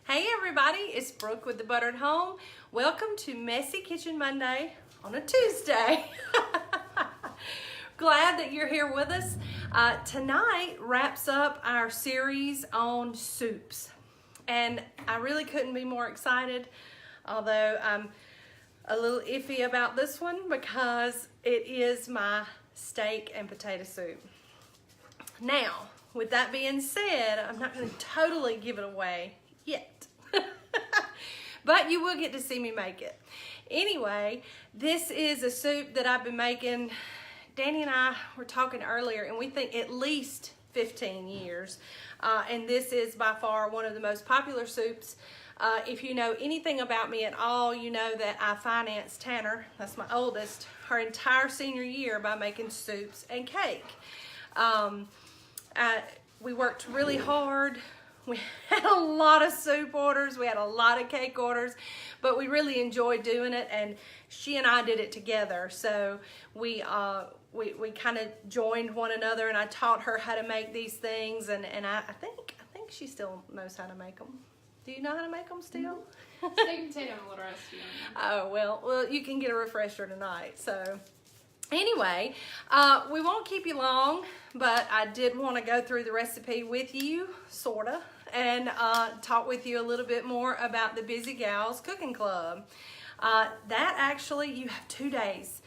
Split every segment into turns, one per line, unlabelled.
Hey everybody, it's Brooke with The Buttered Home. Welcome to Messy Kitchen Monday on a Tuesday. Glad that you're here with us. Tonight wraps up our series on soups. And I really couldn't be more excited, although I'm a little iffy about this one because it is my steak and potato soup. Now, with that being said, I'm not going to totally give it away yet. But you will get to see me make it. Anyway, this is a soup that I've been making. Danny and I were talking earlier, and we think at least 15 years. And this is by far one of the most popular soups. If you know anything about me at all, you know that I financed Tanner, that's my oldest, her entire senior year by making soups and cake. We worked really hard. We had a lot of soup orders, we had a lot of cake orders, but we really enjoyed doing it, and she and I did it together. So we kind of joined one another, and I taught her how to make these things, and I think she still knows how to make them. Do you know how to make them still?
Steak and potato and a little recipe on
Oh, well, you can get a refresher tonight. So anyway, we won't keep you long, but I did want to go through the recipe with you, sorta, and talk with you a little bit more about the Busy Gals Cooking Club. That actually, you have 2 days.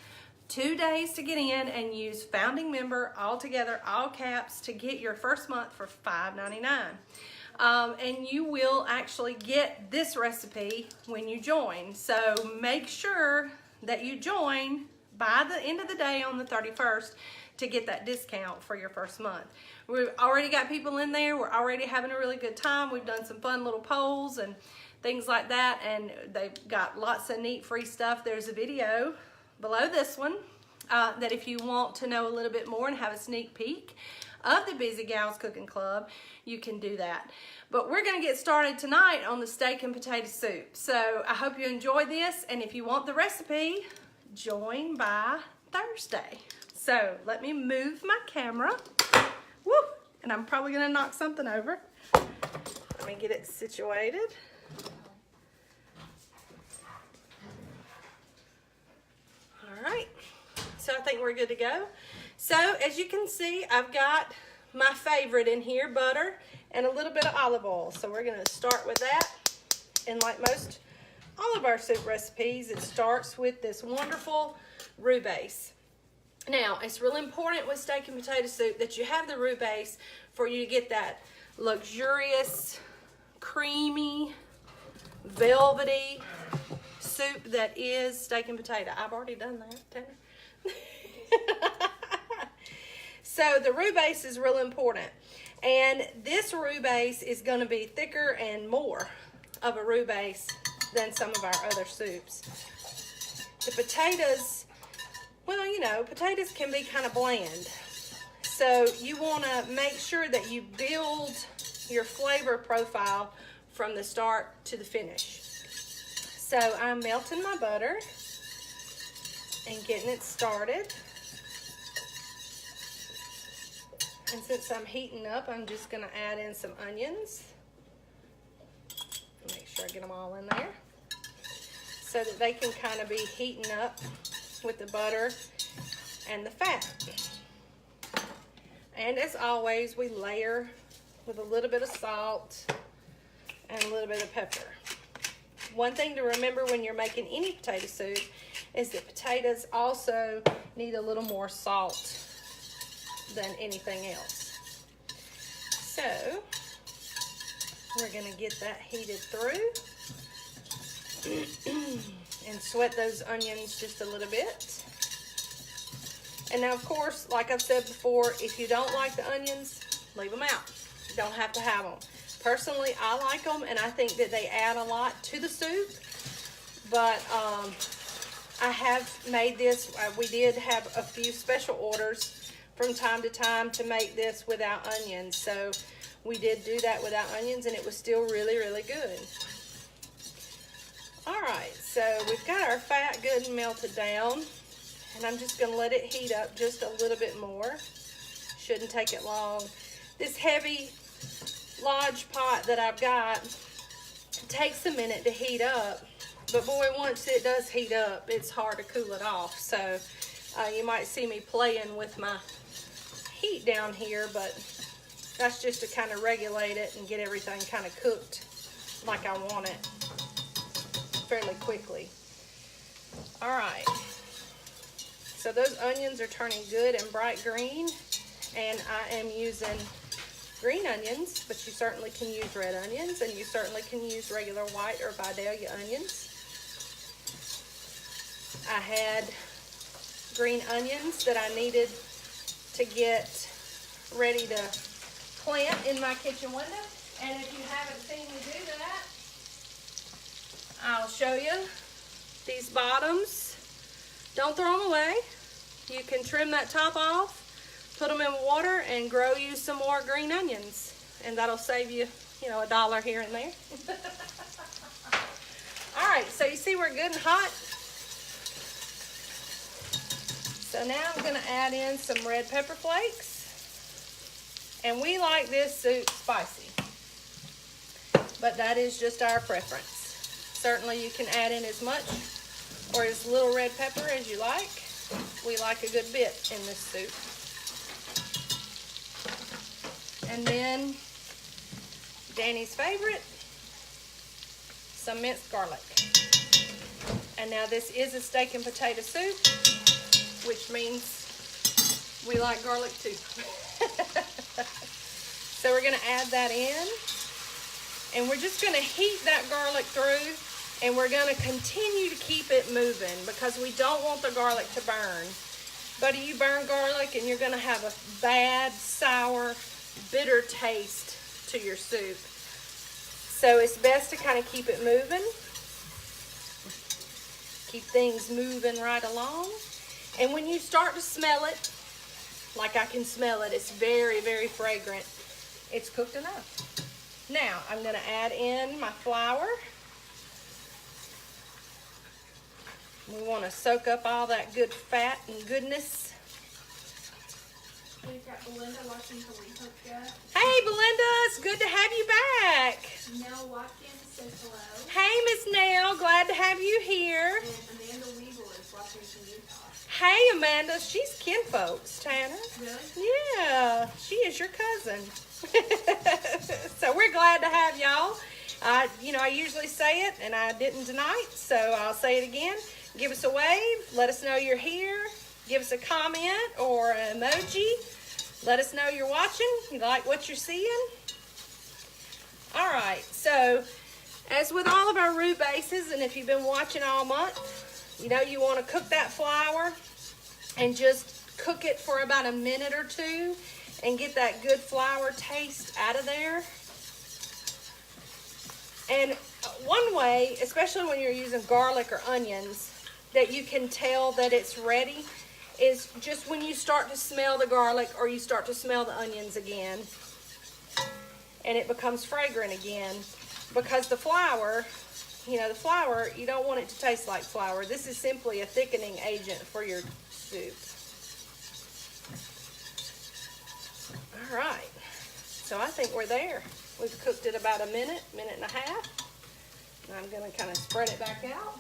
2 days to get in and use founding member, all together, all caps, to get your first month for $5.99. And you will actually get this recipe when you join. So make sure that you join by the end of the day on the 31st to get that discount for your first month. We've already got people in there. We're already having a really good time. We've done some fun little polls and things like that, and they've got lots of neat free stuff. There's a video below this one that if you want to know a little bit more and have a sneak peek of the Busy Gals Cooking Club, you can do that. But we're going to get started tonight on the steak and potato soup. So I hope you enjoy this, and if you want the recipe, join by Thursday. So let me move my camera. Woo! And I'm probably going to knock something over. Let me get it situated. All right. So I think we're good to go. So as you can see, I've got my favorite in here, butter and a little bit of olive oil. So we're going to start with that. And like most all of our soup recipes, it starts with this wonderful roux base. Now, it's really important with steak and potato soup that you have the roux base for you to get that luxurious, creamy, velvety soup that is steak and potato. I've already done that, Tanner. So the roux base is real important. And this roux base is going to be thicker and more of a roux base than some of our other soups. The potatoes, well, you know, potatoes can be kind of bland. So you want to make sure that you build your flavor profile from the start to the finish. So I'm melting my butter and getting it started. And since I'm heating up, I'm just going to add in some onions. Make sure I get them all in there so that they can kind of be heating up with the butter and the fat. And as always, we layer with a little bit of salt and a little bit of pepper. One thing to remember when you're making any potato soup is that potatoes also need a little more salt than anything else. So we're going to get that heated through and sweat those onions just a little bit. And now, of course, like I've said before, if you don't like the onions, leave them out. You don't have to have them. Personally, I like them, and I think that they add a lot to the soup. But I have made this. We did have a few special orders from time to time to make this without onions. So we did do that without onions, and it was still really, really good. All right, so we've got our fat good and melted down, and I'm just going to let it heat up just a little bit more. Shouldn't take it long. This heavy Lodge pot that I've got takes a minute to heat up, but boy, once it does heat up, it's hard to cool it off. So you might see me playing with my heat down here, but that's just to kind of regulate it and get everything kind of cooked like I want it fairly quickly. All right, so those onions are turning good and bright green, and I am using green onions, but you certainly can use red onions, and you certainly can use regular white or Vidalia onions. I had green onions that I needed to get ready to plant in my kitchen window, and if you haven't seen me do that, I'll show you. These bottoms, don't throw them away. You can trim that top off, put them in water, and grow you some more green onions, and that'll save you, you know, $1 here and there. All right, so you see we're good and hot. So now I'm gonna add in some red pepper flakes, and we like this soup spicy, but that is just our preference. Certainly you can add in as much or as little red pepper as you like. We like a good bit in this soup. And then Danny's favorite, some minced garlic. And now this is a steak and potato soup, which means we like garlic too. So we're gonna add that in, and we're just gonna heat that garlic through, and we're gonna continue to keep it moving because we don't want the garlic to burn. But you burn garlic and you're gonna have a bad, sour, bitter taste to your soup. So it's best to kind of keep it moving. Keep things moving right along. And when you start to smell it, like I can smell it, it's very, very fragrant. It's cooked enough. Now I'm gonna add in my flour. We want to soak up all that good fat and goodness.
We've got Belinda watching Khalifa.
Hey Belinda, it's good to have you back.
Nell Watkins says hello.
Hey Miss Nell, glad to have you here.
And Amanda Weevil is watching from Utah.
Hey Amanda, she's kinfolks, Tanner.
Really?
Yeah, she is your cousin. So we're glad to have y'all. I usually say it, and I didn't tonight, so I'll say it again. Give us a wave. Let us know you're here. Give us a comment or an emoji. Let us know you're watching. You like what you're seeing. All right. So, as with all of our roux bases, and if you've been watching all month, you know you want to cook that flour and just cook it for about a minute or two and get that good flour taste out of there. And one way, especially when you're using garlic or onions, that you can tell that it's ready is just when you start to smell the garlic or you start to smell the onions again, and it becomes fragrant again, because the flour, you don't want it to taste like flour. This is simply a thickening agent for your soup. All right, so I think we're there. We've cooked it about a minute and a half. And I'm gonna kind of spread it back out.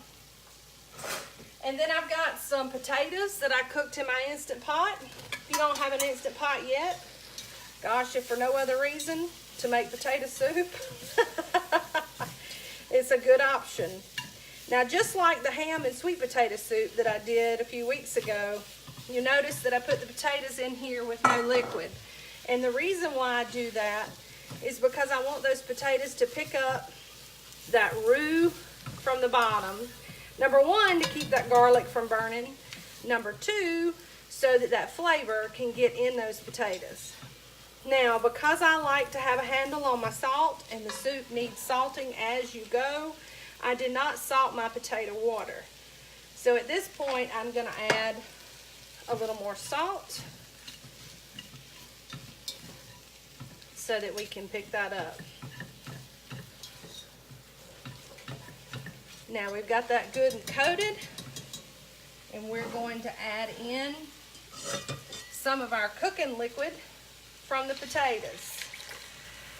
And then I've got some potatoes that I cooked in my Instant Pot. If you don't have an Instant Pot yet, gosh, if for no other reason to make potato soup, it's a good option. Now, just like the ham and sweet potato soup that I did a few weeks ago, you notice that I put the potatoes in here with no liquid. And the reason why I do that is because I want those potatoes to pick up that roux from the bottom. Number one, to keep that garlic from burning. Number two, so that that flavor can get in those potatoes. Now, because I like to have a handle on my salt and the soup needs salting as you go, I did not salt my potato water. So at this point, I'm going to add a little more salt so that we can pick that up. Now we've got that good and coated, and we're going to add in some of our cooking liquid from the potatoes.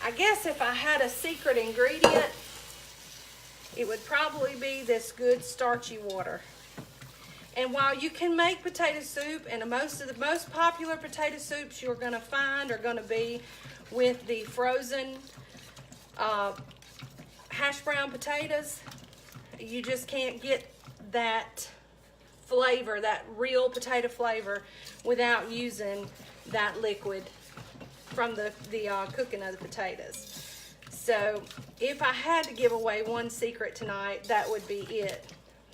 I guess if I had a secret ingredient, it would probably be this good starchy water. And while you can make potato soup, and most of the most popular potato soups you're gonna find are gonna be with the frozen hash brown potatoes, you just can't get that flavor, that real potato flavor, without using that liquid from the cooking of the potatoes. So if I had to give away one secret tonight, that would be it.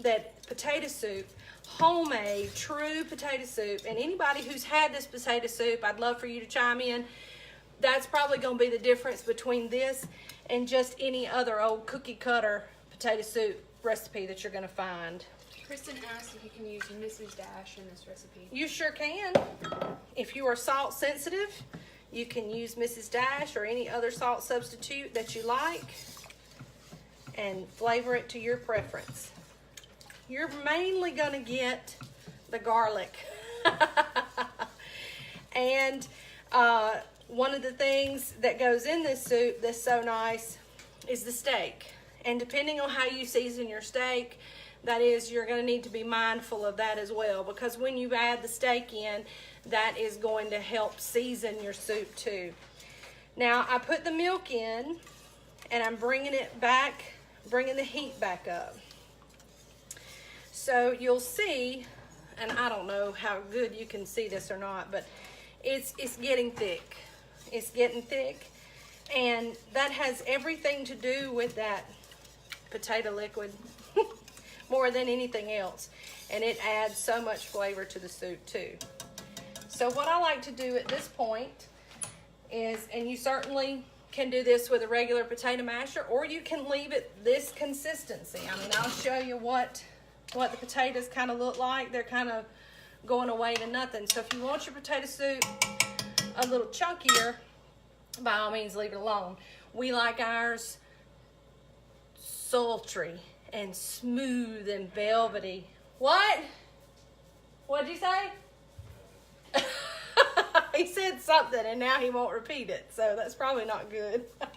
That potato soup, homemade, true potato soup, and anybody who's had this potato soup, I'd love for you to chime in. That's probably going to be the difference between this and just any other old cookie cutter potato soup recipe that you're going to find.
Kristen asked if you can use Mrs. Dash in this recipe.
You sure can. If you are salt sensitive, you can use Mrs. Dash or any other salt substitute that you like and flavor it to your preference. You're mainly going to get the garlic. And one of the things that goes in this soup that's so nice is the steak. And depending on how you season your steak, that is, you're going to need to be mindful of that as well, because when you add the steak in, that is going to help season your soup too. Now, I put the milk in, and I'm bringing it back, bringing the heat back up. So you'll see, and I don't know how good you can see this or not, but it's getting thick. It's getting thick, and that has everything to do with that potato liquid more than anything else, and it adds so much flavor to the soup too. So what I like to do at this point is, and you certainly can do this with a regular potato masher, or you can leave it this consistency. I mean, I'll show you what the potatoes kind of look like. They're kind of going away to nothing. So if you want your potato soup a little chunkier, by all means leave it alone. We like ours sultry and smooth and velvety. What? What'd you say? He said something and now he won't repeat it, so that's probably not good. But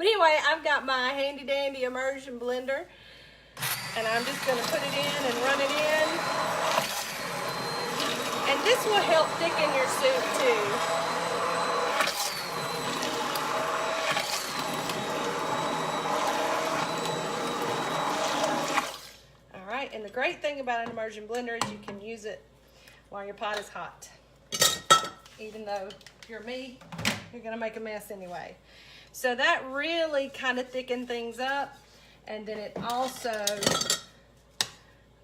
anyway, I've got my handy dandy immersion blender, and I'm just gonna put it in and run it in. And this will help thicken your soup too. And the great thing about an immersion blender is you can use it while your pot is hot. Even though if you're me, you're gonna make a mess anyway. So that really kind of thickened things up, and then it also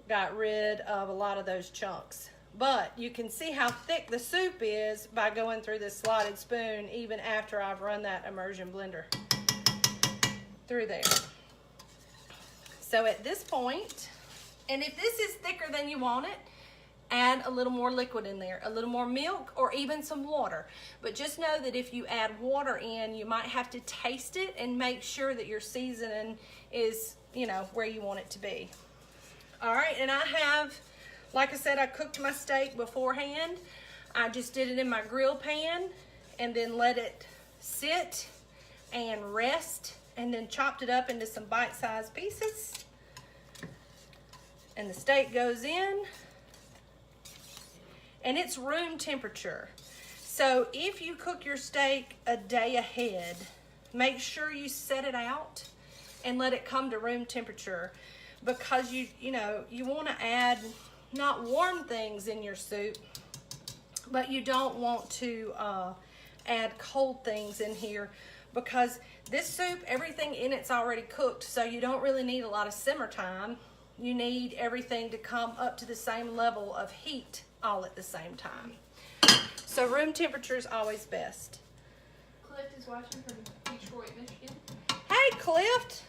got rid of a lot of those chunks. But you can see how thick the soup is by going through this slotted spoon even after I've run that immersion blender through there. So at this point, and if this is thicker than you want it, add a little more liquid in there, a little more milk, or even some water. But just know that if you add water in, you might have to taste it and make sure that your seasoning is, you know, where you want it to be. All right, and I have, like I said, I cooked my steak beforehand. I just did it in my grill pan and then let it sit and rest, and then chopped it up into some bite-sized pieces. And the steak goes in, and it's room temperature. So if you cook your steak a day ahead, make sure you set it out and let it come to room temperature, because you want to add not warm things in your soup, but you don't want to add cold things in here, because this soup, everything in it's already cooked, so you don't really need a lot of simmer time. You need everything to come up to the same level of heat all at the same time. So room temperature is always best.
Clift is watching from Detroit, Michigan.
Hey, Clift.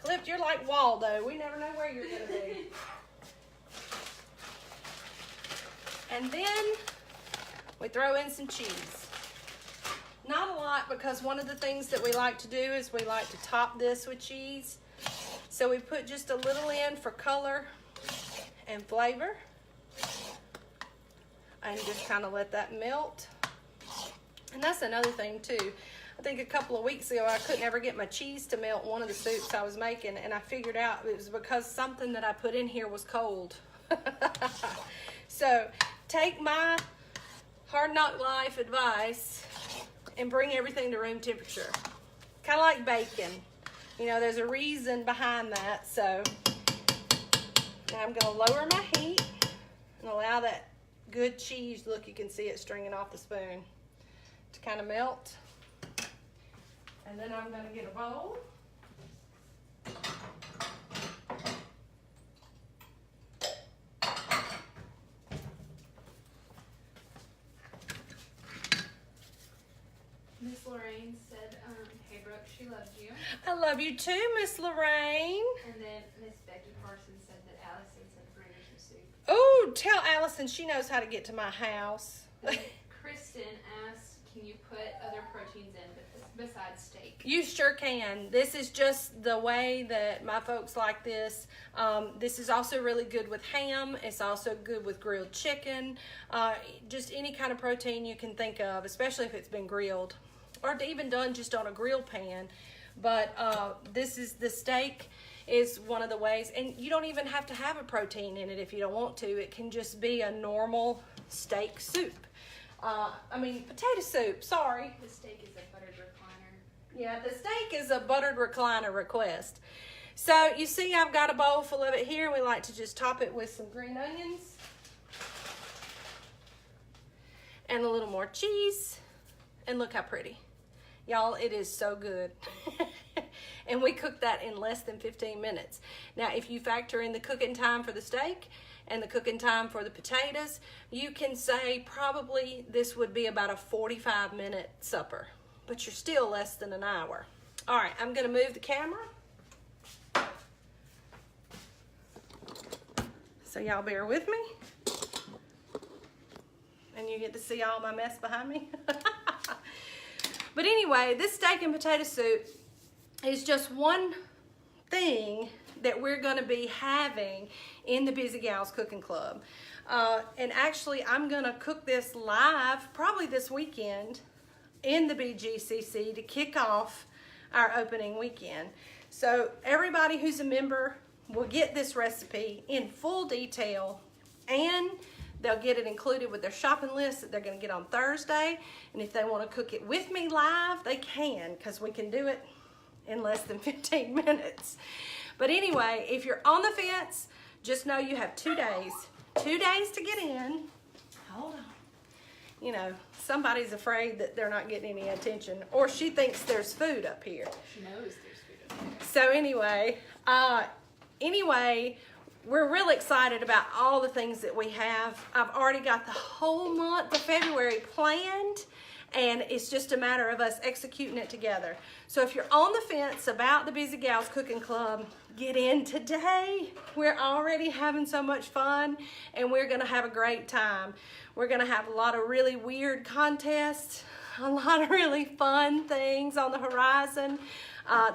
Clift, you're like Waldo. We never know where you're going to be. And then we throw in some cheese. Not a lot, because one of the things that we like to do is we like to top this with cheese. So we put just a little in for color and flavor, and just kind of let that melt. And that's another thing too. I think a couple of weeks ago, I couldn't ever get my cheese to melt one of the soups I was making, and I figured out it was because something that I put in here was cold. So take my Hard Knock Life advice and bring everything to room temperature. Kind of like bacon. You know, there's a reason behind that. So now I'm going to lower my heat and allow that good cheese, look, you can see it stringing off the spoon, to kind of melt. And then I'm going to get a bowl.
Miss Lorraine said, hey Brooke, she loves you.
I love you too, Miss Lorraine.
And then Miss Becky Parsons said that Allison said bring her some soup.
Oh, tell Allison she knows how to get to my house.
And Kristen asked, can you put other proteins in besides steak?
You sure can. This is just the way that my folks like this. This is also really good with ham. It's also good with grilled chicken. Just any kind of protein you can think of, especially if it's been grilled or even done just on a grill pan. But this is the steak is one of the ways, and you don't even have to have a protein in it if you don't want to. It can just be a normal steak soup. Potato soup, sorry.
The steak is a buttered recliner.
Yeah, the steak is a buttered recliner request. So you see I've got a bowl full of it here. We like to just top it with some green onions and a little more cheese. And look how pretty. Y'all, it is so good. And we cooked that in less than 15 minutes. Now, if you factor in the cooking time for the steak and the cooking time for the potatoes, you can say probably this would be about a 45-minute supper, but you're still less than an hour. All right, I'm gonna move the camera. So y'all bear with me. And you get to see all my mess behind me. But anyway, this steak and potato soup is just one thing that we're going to be having in the Busy Gals Cooking Club. And actually, I'm going to cook this live probably this weekend in the BGCC to kick off our opening weekend. So everybody who's a member will get this recipe in full detail, and they'll get it included with their shopping list that they're going to get on Thursday. And if they want to cook it with me live, they can, because we can do it in less than 15 minutes. But anyway, if you're on the fence, just know you have 2 days. 2 days to get in. Hold on. You know, somebody's afraid that they're not getting any attention, or she thinks there's food up here.
She knows there's food up there.
So anyway, we're really excited about all the things that we have. I've already got the whole month of February planned, and it's just a matter of us executing it together. So if you're on the fence about the Busy Gals Cooking Club, get in today. We're already having so much fun, and we're gonna have a great time. We're gonna have a lot of really weird contests, a lot of really fun things on the horizon.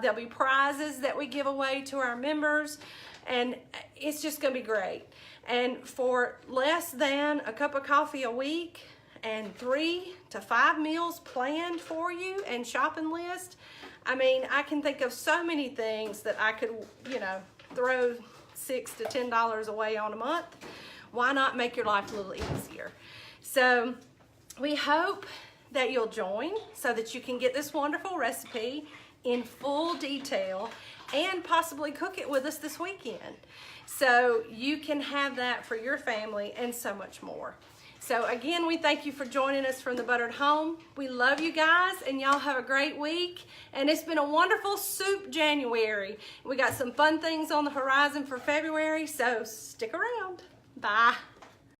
There'll be prizes that we give away to our members, and it's just gonna be great. And for less than a cup of coffee a week and 3 to 5 meals planned for you and shopping list, I mean, I can think of so many things that I could, you know, throw $6 to $10 away on a month. Why not make your life a little easier? So we hope that you'll join so that you can get this wonderful recipe in full detail and possibly cook it with us this weekend. So you can have that for your family and so much more. So again, we thank you for joining us from the Buttered Home. We love you guys, and y'all have a great week. And it's been a wonderful soup January. We got some fun things on the horizon for February, so stick around. Bye.